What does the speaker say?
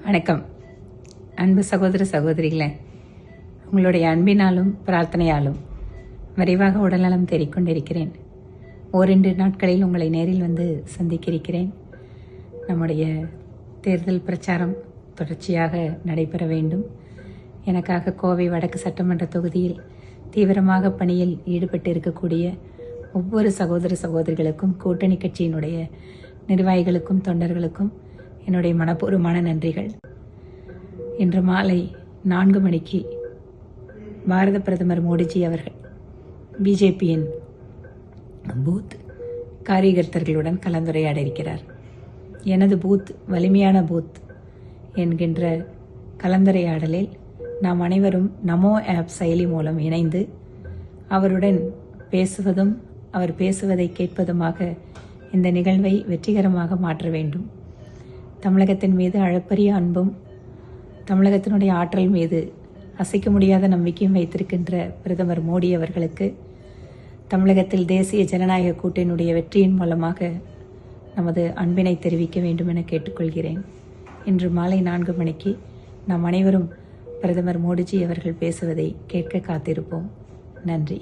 வணக்கம். அன்பு சகோதர சகோதரிகளே, உங்களுடைய அன்பினாலும் பிரார்த்தனையாலும் விரைவாக உடல்நலம் தேறிக்கொண்டிருக்கிறேன். ஓரிரு நாட்களில் உங்களை நேரில் வந்து சந்திக்கிறேன். நம்முடைய தேர்தல் பிரச்சாரம் தொடர்ச்சியாக நடைபெற வேண்டும். எனக்காக கோவை வடக்கு சட்டமன்ற தொகுதியில் தீவிரமாக பணியில் ஈடுபட்டு இருக்கக்கூடிய ஒவ்வொரு சகோதர சகோதரிகளுக்கும், கூட்டணி கட்சியினுடைய நிர்வாகிகளுக்கும், தொண்டர்களுக்கும் என்னுடைய மனப்பூர்வமான நன்றிகள். இன்று மாலை 4 மணிக்கு பாரத பிரதமர் மோடிஜி அவர்கள் பிஜேபியின் பூத் காரியகர்த்தர்களுடன் கலந்துரையாட இருக்கிறார். எனது பூத் வலிமையான பூத் என்கின்ற கலந்துரையாடலில் நாம் அனைவரும் நமோ ஆப் செயலி மூலம் இணைந்து அவருடன் பேசுவதும் அவர் பேசுவதை கேட்பதுமாக இந்த நிகழ்வை வெற்றிகரமாக மாற்ற வேண்டும். தமிழகத்தின் மீது அளப்பரிய அன்பும் தமிழகத்தினுடைய ஆற்றல் மீது அசைக்க முடியாத நம்பிக்கையும் வைத்திருக்கின்ற பிரதமர் மோடி அவர்களுக்கு தமிழகத்தில் தேசிய ஜனநாயக கூட்டணியுடைய வெற்றியின் மூலமாக நமது அன்பினை தெரிவிக்க வேண்டும் என கேட்டுக்கொள்கிறேன். இன்று மாலை 4 மணிக்கு நாம் அனைவரும் பிரதமர் மோடிஜி அவர்கள் பேசுவதை கேட்க காத்திருப்போம். நன்றி.